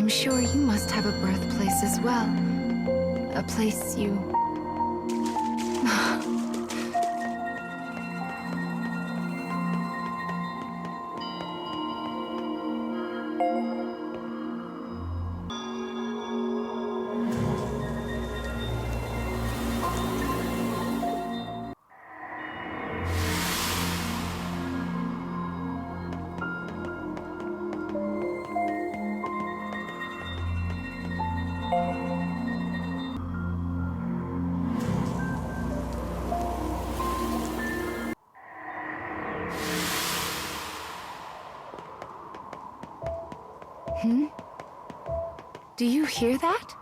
I'm sure you must have a birthplace as well. A place you... Do you hear that?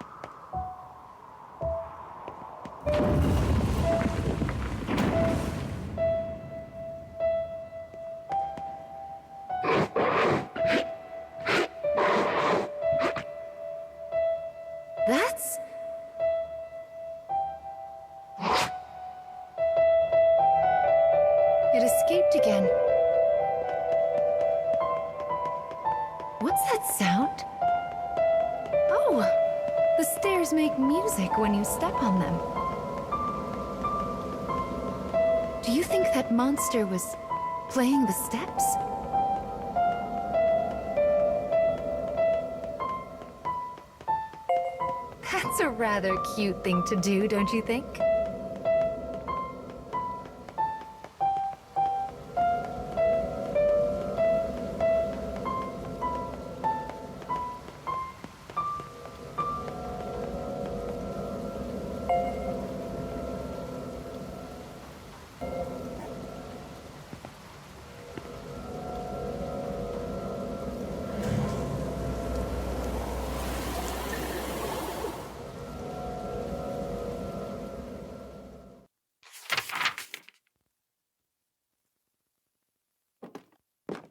That's... It escaped again. What's that sound? Oh! The stairs make music when you step on them. Do you think that monster was playing the steps? That's a rather cute thing to do, don't you think?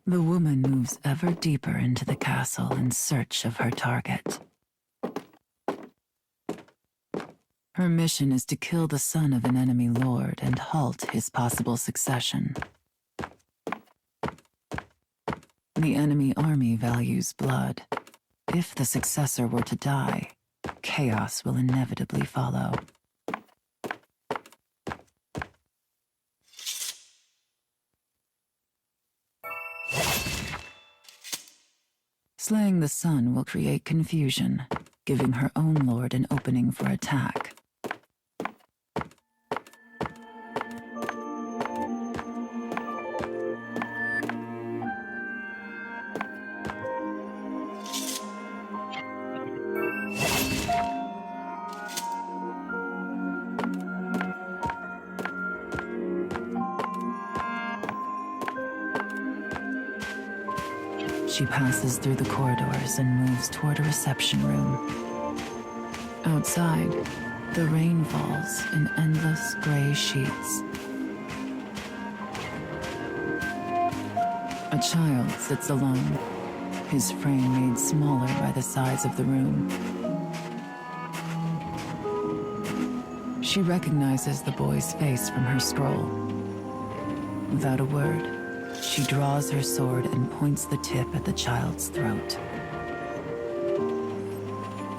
The woman moves ever deeper into the castle in search of her target. Her mission is to kill the son of an enemy lord and halt his possible succession. The enemy army values blood. If the successor were to die, chaos will inevitably follow. Slaying the son will create confusion, giving her own lord an opening for attack. She passes through the corridors and moves toward a reception room. Outside, the rain falls in endless gray sheets. A child sits alone, his frame made smaller by the size of the room. She recognizes the boy's face from her scroll. Without a word, she draws her sword and points the tip at the child's throat.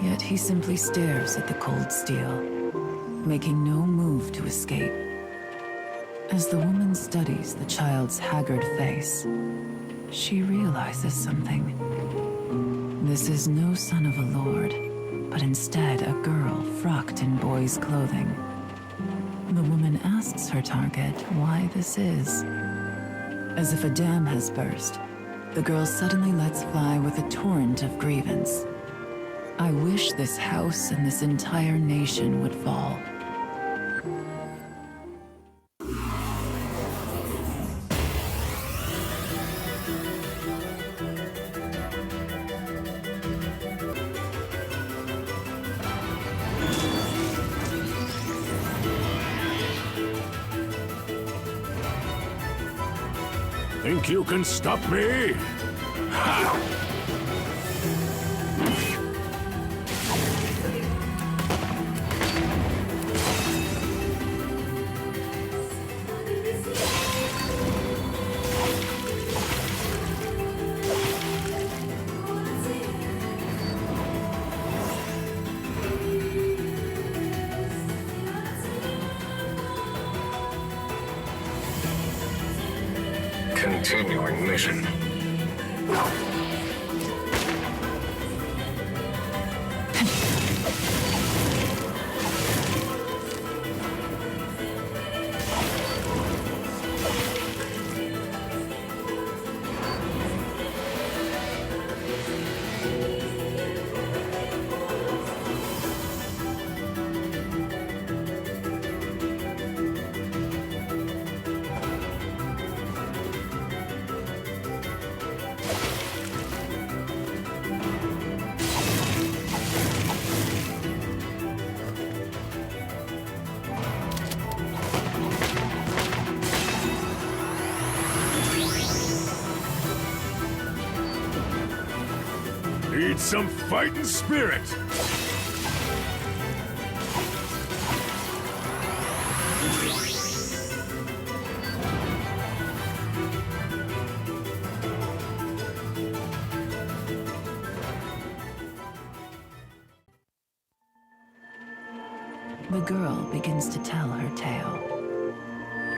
Yet he simply stares at the cold steel, making no move to escape. As the woman studies the child's haggard face, she realizes something. This is no son of a lord, but instead a girl frocked in boy's clothing. The woman asks her target why this is. As if a dam has burst, the girl suddenly lets fly with a torrent of grievance. I wish this house and this entire nation would fall. Think you can stop me? Ha! continuing mission. Need some fighting spirit! The girl begins to tell her tale.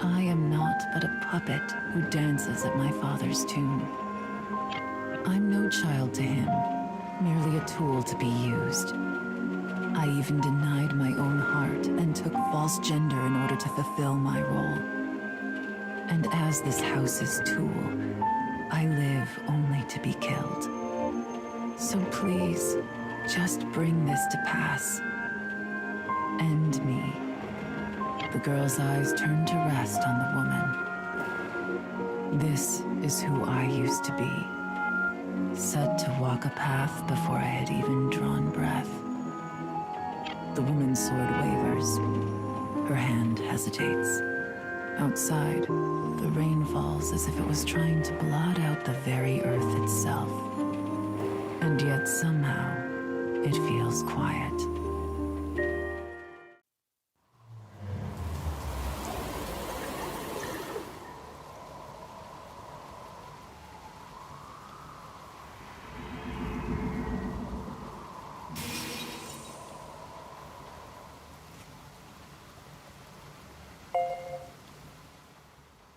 I am not but a puppet who dances at my father's tune. I'm no child to him, merely a tool to be used. I even denied my own heart and took false gender in order to fulfill my role. And as this house's tool, I live only to be killed. So please, just bring this to pass. End me. The girl's eyes turn to rest on the woman. This is who I used to be. Set to walk a path before I had even drawn breath. The woman's sword wavers. Her hand hesitates. Outside, the rain falls as if it was trying to blot out the very earth itself. And yet somehow, it feels quiet.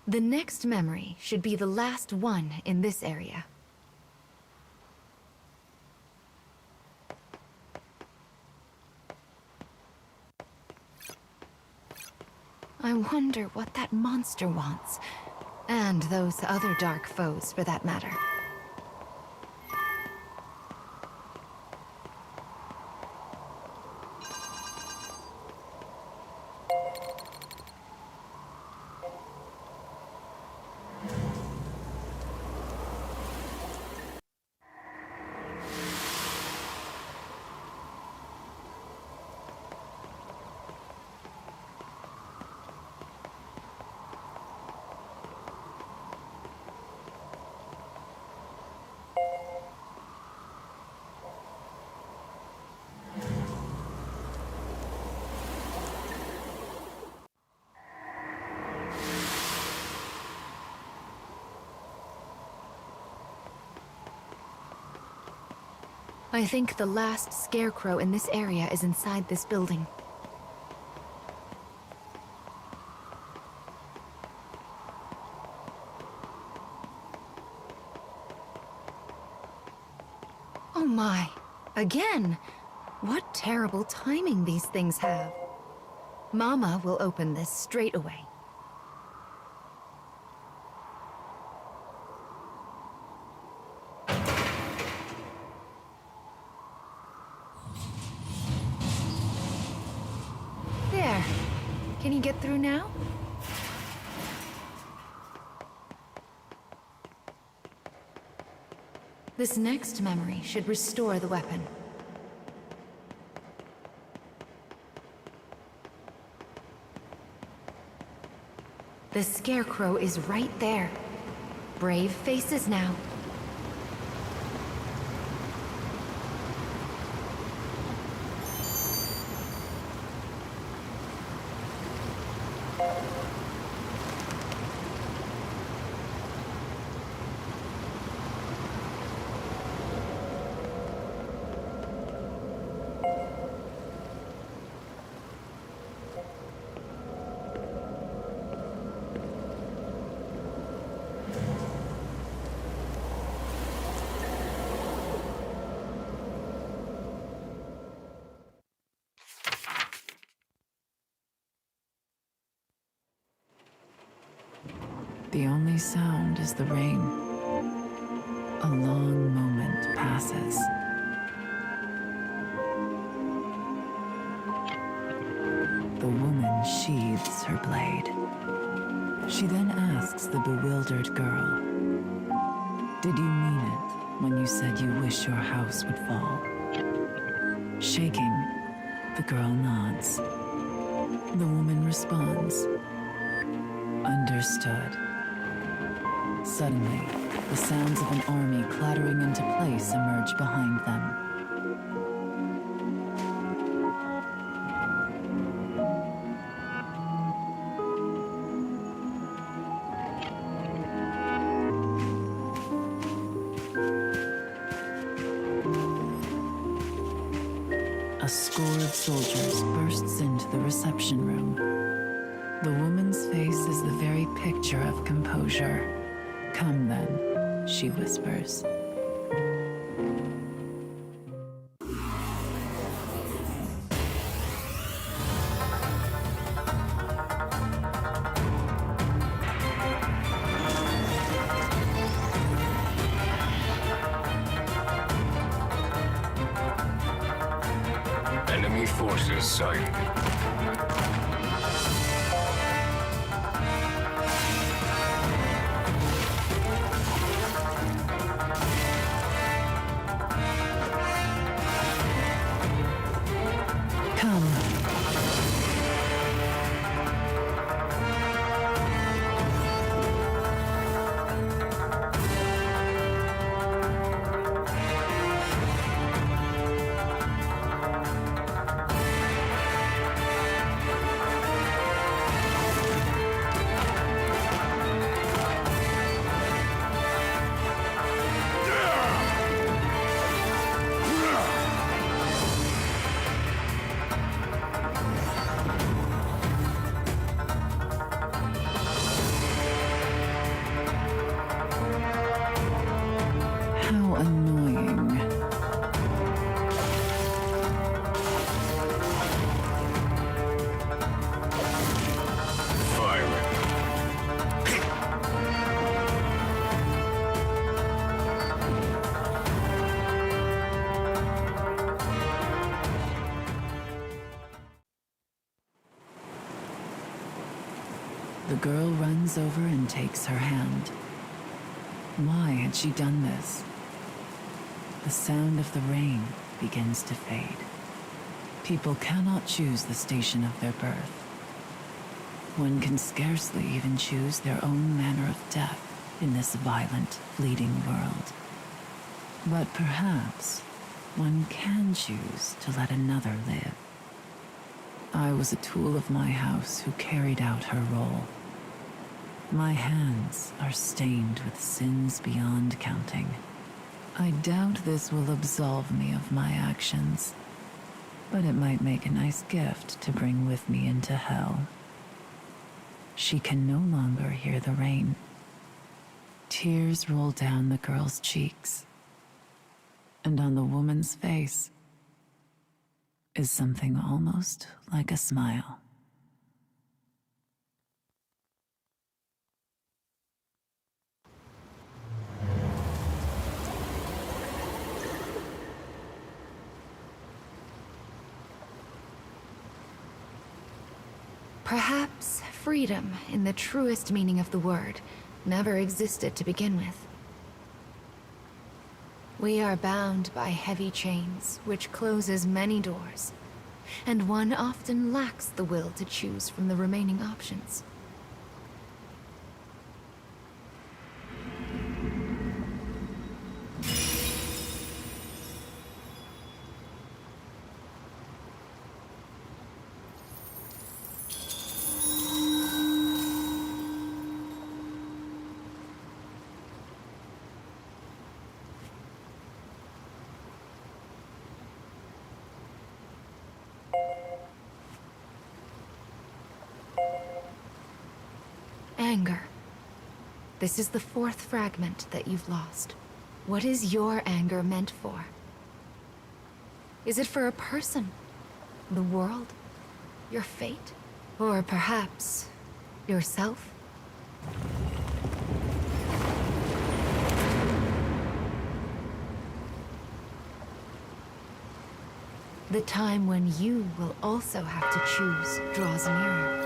The next memory should be the last one in this area. I wonder what that monster wants, and those other dark foes for that matter. I think the last scarecrow in this area is inside this building. Oh my, again! What terrible timing these things have. Mama will open this straight away. There. Can you get through now? This next memory should restore the weapon. The scarecrow is right there. Brave faces now. The only sound is the rain. A long moment passes. The woman sheathes her blade. She then asks the bewildered girl, "Did you mean it when you said you wish your house would fall?" Shaking, the girl nods. The woman responds, "Understood." Suddenly, the sounds of an army clattering into place emerge behind them. A score of soldiers bursts into the reception room. The woman's face is the very picture of composure. "Come then," she whispers. Enemy forces sighted. Come. How annoying. Fire. The girl runs over and takes her hand. Why had she done this? The sound of the rain begins to fade. People cannot choose the station of their birth. One can scarcely even choose their own manner of death in this violent, fleeting world. But perhaps one can choose to let another live. I was a tool of my house who carried out her role. My hands are stained with sins beyond counting. I doubt this will absolve me of my actions, but it might make a nice gift to bring with me into hell. She can no longer hear the rain. Tears roll down the girl's cheeks, and on the woman's face is something almost like a smile. Perhaps freedom, in the truest meaning of the word, never existed to begin with. We are bound by heavy chains, which closes many doors, and one often lacks the will to choose from the remaining options. Anger. This is the fourth fragment that you've lost. What is your anger meant for? Is it for a person, the world, your fate, or perhaps yourself? The time when you will also have to choose draws nearer.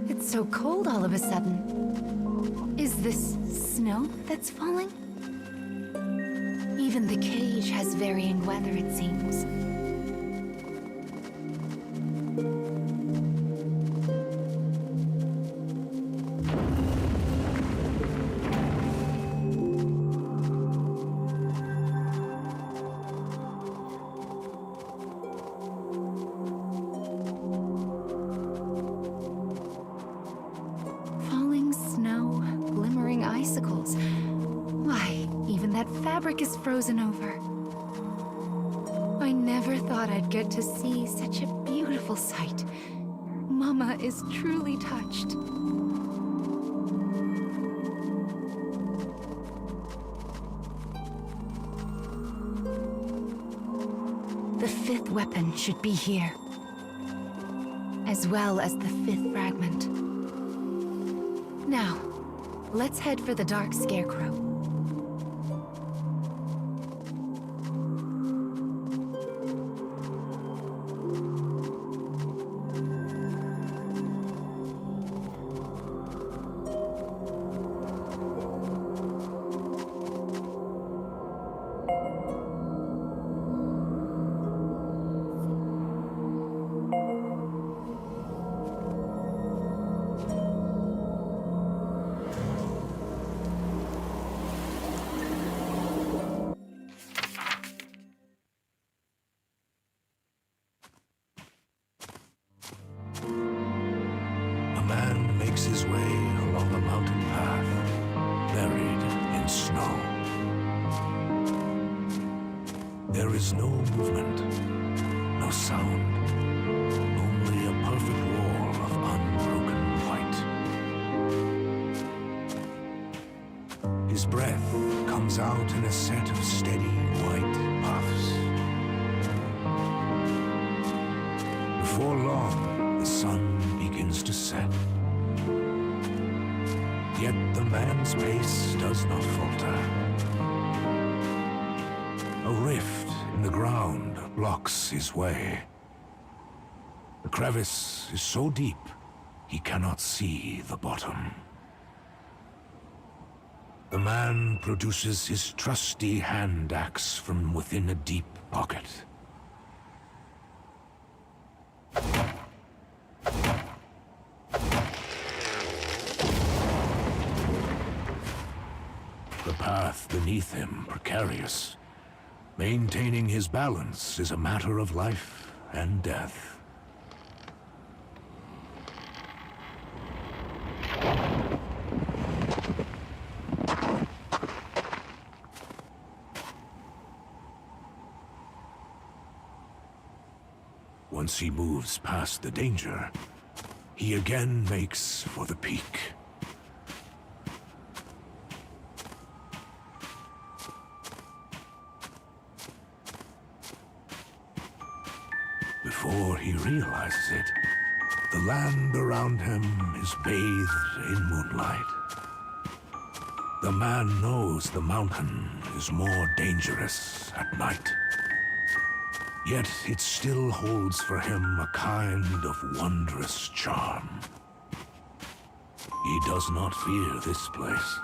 It's so cold all of a sudden. Is this snow that's falling? Even the cage has varying weather, it seems. Fabric is frozen over. I never thought I'd get to see such a beautiful sight. Mama is truly touched. The fifth weapon should be here, as well as the fifth fragment. Now, let's head for the Dark Scarecrow. His way along a mountain path, buried in snow. There is no movement, no sound, only a perfect wall of unbroken white. His breath comes out in a set of steady white puffs. Before long, the sun begins to set. Yet the man's pace does not falter. A rift in the ground blocks his way. The crevice is so deep, he cannot see the bottom. The man produces his trusty hand axe from within a deep pocket. The path beneath him precarious. Maintaining his balance is a matter of life and death. Once he moves past the danger, he again makes for the peak. Before he realizes it, the land around him is bathed in moonlight. The man knows the mountain is more dangerous at night. Yet it still holds for him a kind of wondrous charm. He does not fear this place.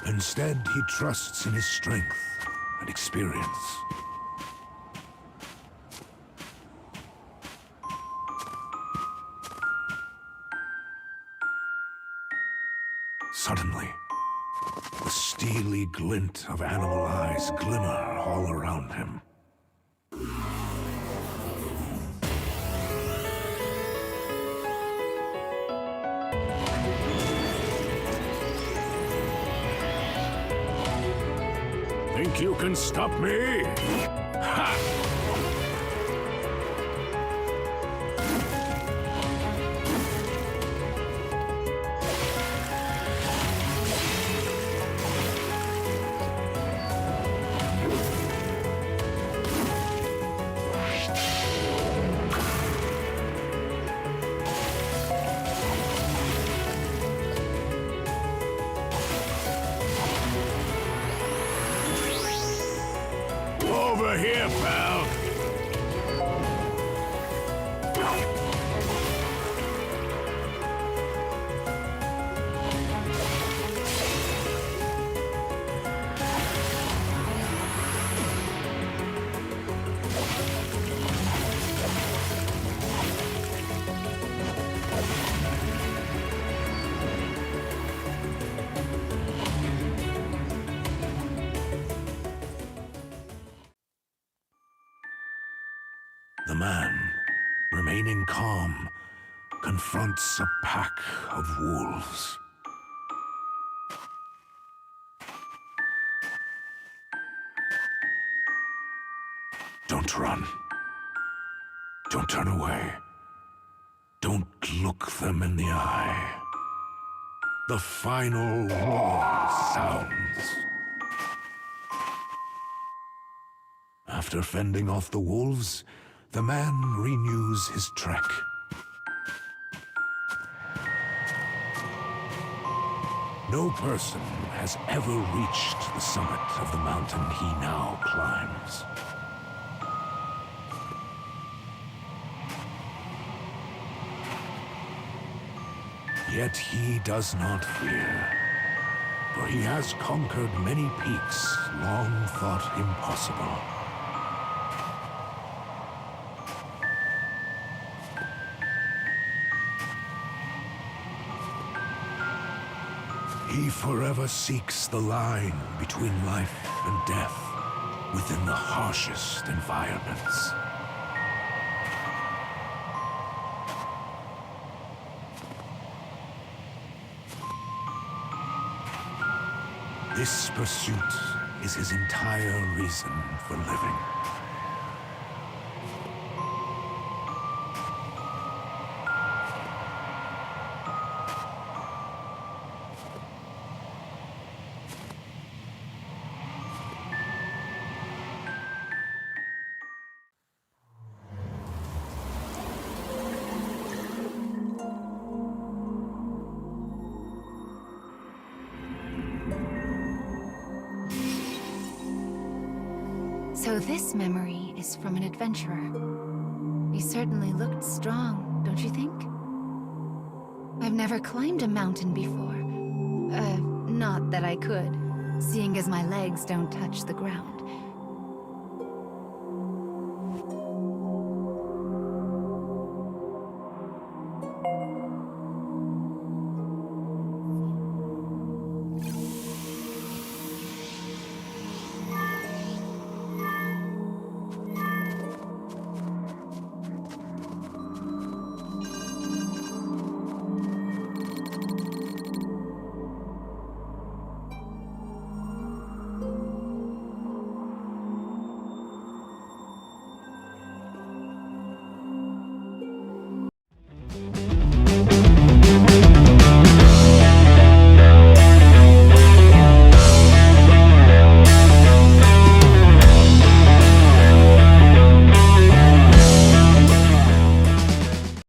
Instead, he trusts in his strength and experience. Suddenly, the steely glint of animal eyes glimmer all around him. think you can stop me? Ha! Over here, pal. The man, remaining calm, confronts a pack of wolves. Don't run. Don't turn away. Don't look them in the eye. The final roar sounds. After fending off the wolves, the man renews his trek. No person has ever reached the summit of the mountain he now climbs. Yet he does not fear, for he has conquered many peaks long thought impossible. He forever seeks the line between life and death within the harshest environments. This pursuit is his entire reason for living. So this memory is from an adventurer. He certainly looked strong, don't you think? I've never climbed a mountain before. Not that I could, seeing as my legs don't touch the ground.